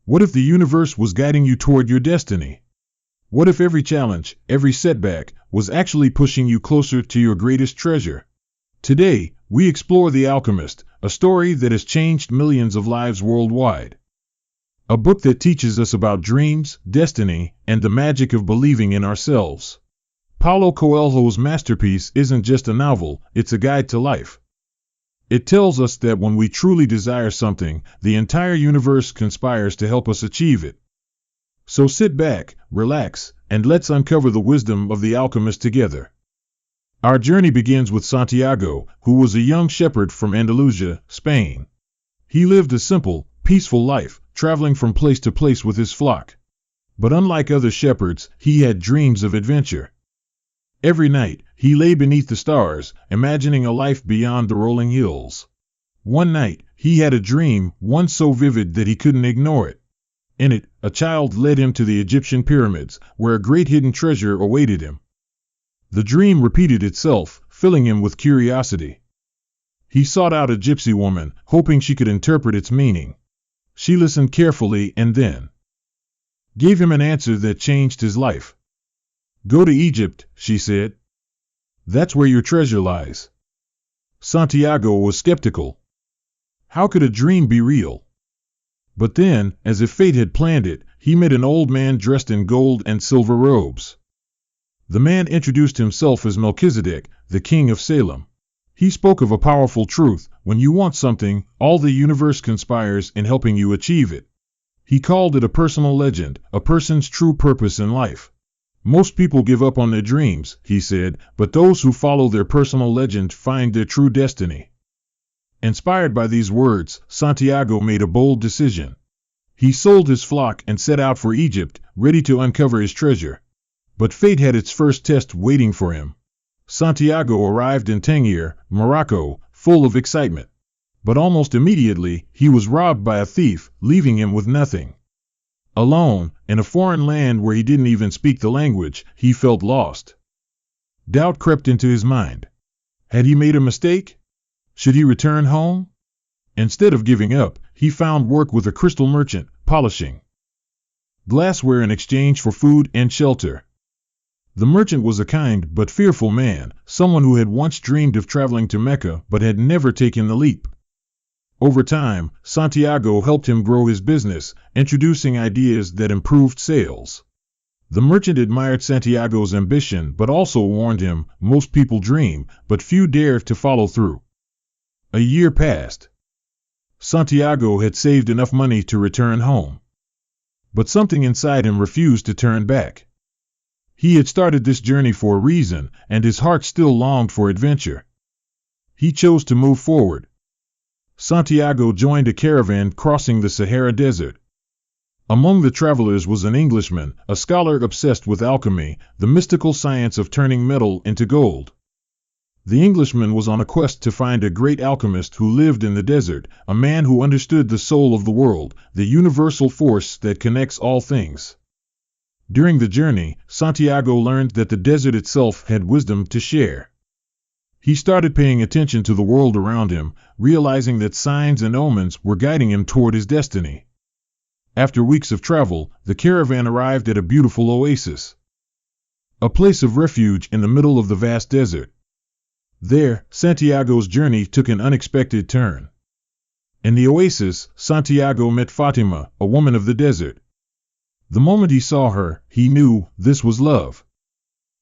What if the universe was guiding you toward your destiny? What if every challenge, every setback, was actually pushing you closer to your greatest treasure? Today, we explore The Alchemist, a story that has changed millions of lives worldwide. A book that teaches us about dreams, destiny, and the magic of believing in ourselves. Paulo Coelho's masterpiece isn't just a novel, it's a guide to life. It tells us that when we truly desire something, the entire universe conspires to help us achieve it. So sit back, relax, and let's uncover the wisdom of the alchemist together. Our journey begins with Santiago, who was a young shepherd from Andalusia, Spain. He lived a simple, peaceful life, traveling from place to place with his flock. But unlike other shepherds, he had dreams of adventure. Every night, he lay beneath the stars, imagining a life beyond the rolling hills. One night, he had a dream, one so vivid that he couldn't ignore it. In it, a child led him to the Egyptian pyramids, where a great hidden treasure awaited him. The dream repeated itself, filling him with curiosity. He sought out a gypsy woman, hoping she could interpret its meaning. She listened carefully and then gave him an answer that changed his life. "Go to Egypt," she said. "That's where your treasure lies." Santiago was skeptical. How could a dream be real? But then, as if fate had planned it, he met an old man dressed in gold and silver robes. The man introduced himself as Melchizedek, the king of Salem. He spoke of a powerful truth: when you want something, all the universe conspires in helping you achieve it. He called it a personal legend, a person's true purpose in life. Most people give up on their dreams, he said, but those who follow their personal legend find their true destiny. Inspired by these words, Santiago made a bold decision. He sold his flock and set out for Egypt, ready to uncover his treasure. But fate had its first test waiting for him. Santiago arrived in Tangier, Morocco, full of excitement. But almost immediately, he was robbed by a thief, leaving him with nothing. Alone, in a foreign land where he didn't even speak the language, he felt lost. Doubt crept into his mind. Had he made a mistake? Should he return home? Instead of giving up, he found work with a crystal merchant, polishing glassware in exchange for food and shelter. The merchant was a kind but fearful man, someone who had once dreamed of traveling to Mecca but had never taken the leap. Over time, Santiago helped him grow his business, introducing ideas that improved sales. The merchant admired Santiago's ambition but also warned him, most people dream, but few dare to follow through. A year passed. Santiago had saved enough money to return home. But something inside him refused to turn back. He had started this journey for a reason, and his heart still longed for adventure. He chose to move forward. Santiago joined a caravan crossing the Sahara Desert. Among the travelers was an Englishman, a scholar obsessed with alchemy, the mystical science of turning metal into gold. The Englishman was on a quest to find a great alchemist who lived in the desert, a man who understood the soul of the world, the universal force that connects all things. During the journey, Santiago learned that the desert itself had wisdom to share. He started paying attention to the world around him, realizing that signs and omens were guiding him toward his destiny. After weeks of travel, the caravan arrived at a beautiful oasis, a place of refuge in the middle of the vast desert. There, Santiago's journey took an unexpected turn. In the oasis, Santiago met Fatima, a woman of the desert. The moment he saw her, he knew this was love.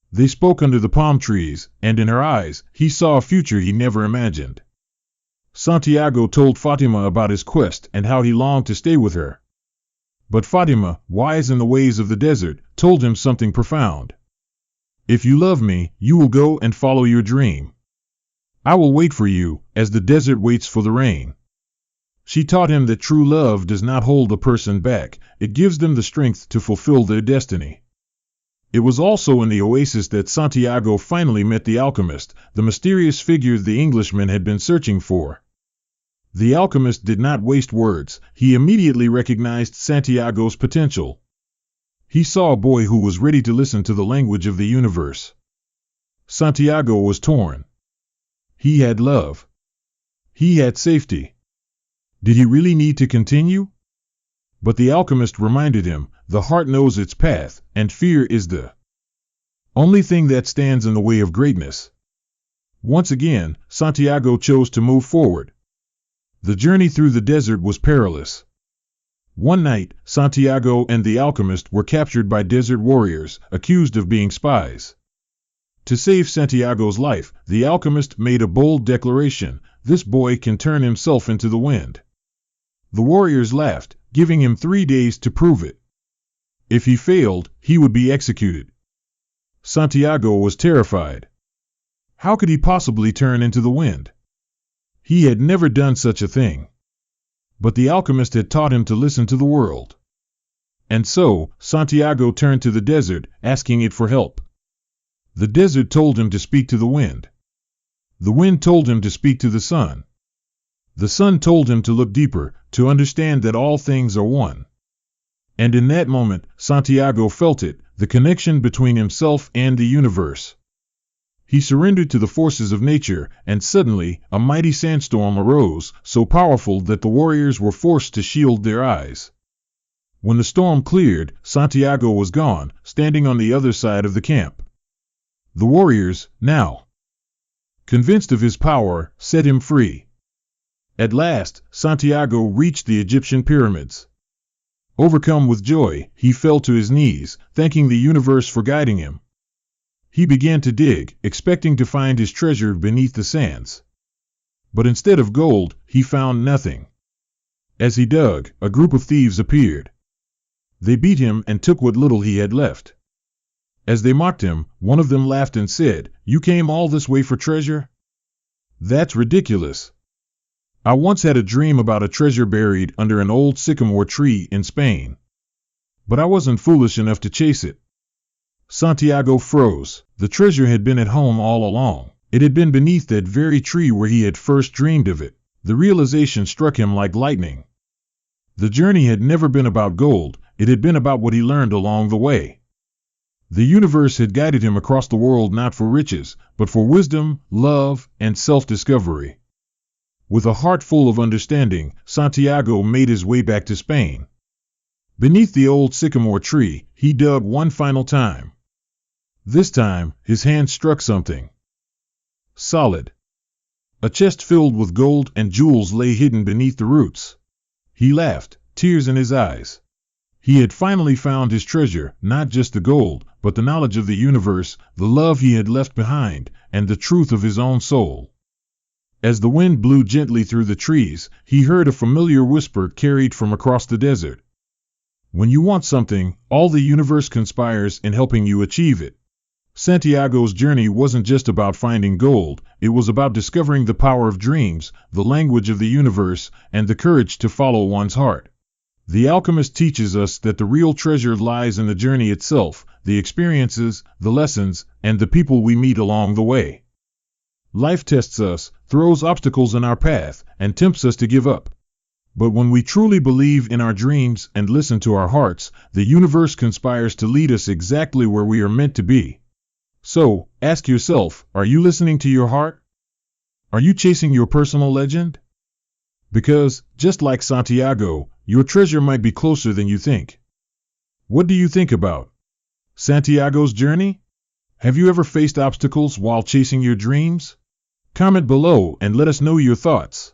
They spoke under the palm trees, and in her eyes, he saw a future he never imagined. Santiago told Fatima about his quest and how he longed to stay with her. But Fatima, wise in the ways of the desert, told him something profound. "If you love me, you will go and follow your dream. I will wait for you, as the desert waits for the rain." She taught him that true love does not hold a person back, it gives them the strength to fulfill their destiny. It was also in the oasis that Santiago finally met the alchemist, the mysterious figure the Englishman had been searching for. The alchemist did not waste words, he immediately recognized Santiago's potential. He saw a boy who was ready to listen to the language of the universe. Santiago was torn. He had love. He had safety. Did he really need to continue? But the alchemist reminded him, the heart knows its path, and fear is the only thing that stands in the way of greatness. Once again, Santiago chose to move forward. The journey through the desert was perilous. One night, Santiago and the alchemist were captured by desert warriors, accused of being spies. To save Santiago's life, the alchemist made a bold declaration: this boy can turn himself into the wind. The warriors laughed, giving him 3 days to prove it. If he failed, he would be executed. Santiago was terrified. How could he possibly turn into the wind? He had never done such a thing. But the alchemist had taught him to listen to the world. And so, Santiago turned to the desert, asking it for help. The desert told him to speak to the wind. The wind told him to speak to the sun. The sun told him to look deeper, to understand that all things are one. And in that moment, Santiago felt it, the connection between himself and the universe. He surrendered to the forces of nature, and suddenly, a mighty sandstorm arose, so powerful that the warriors were forced to shield their eyes. When the storm cleared, Santiago was gone, standing on the other side of the camp. The warriors, now convinced of his power, set him free. At last, Santiago reached the Egyptian pyramids. Overcome with joy, he fell to his knees, thanking the universe for guiding him. He began to dig, expecting to find his treasure beneath the sands. But instead of gold, he found nothing. As he dug, a group of thieves appeared. They beat him and took what little he had left. As they mocked him, one of them laughed and said, "You came all this way for treasure? That's ridiculous. I once had a dream about a treasure buried under an old sycamore tree in Spain. But I wasn't foolish enough to chase it." Santiago froze. The treasure had been at home all along. It had been beneath that very tree where he had first dreamed of it. The realization struck him like lightning. The journey had never been about gold, it had been about what he learned along the way. The universe had guided him across the world not for riches, but for wisdom, love, and self-discovery. With a heart full of understanding, Santiago made his way back to Spain. Beneath the old sycamore tree, he dug one final time. This time, his hand struck something solid. A chest filled with gold and jewels lay hidden beneath the roots. He laughed, tears in his eyes. He had finally found his treasure, not just the gold, but the knowledge of the universe, the love he had left behind, and the truth of his own soul. As the wind blew gently through the trees, he heard a familiar whisper carried from across the desert. When you want something, all the universe conspires in helping you achieve it. Santiago's journey wasn't just about finding gold, it was about discovering the power of dreams, the language of the universe, and the courage to follow one's heart. The Alchemist teaches us that the real treasure lies in the journey itself, the experiences, the lessons, and the people we meet along the way. Life tests us, throws obstacles in our path, and tempts us to give up. But when we truly believe in our dreams and listen to our hearts, the universe conspires to lead us exactly where we are meant to be. So, ask yourself, are you listening to your heart? Are you chasing your personal legend? Because, just like Santiago, your treasure might be closer than you think. What do you think about Santiago's journey? Have you ever faced obstacles while chasing your dreams? Comment below and let us know your thoughts.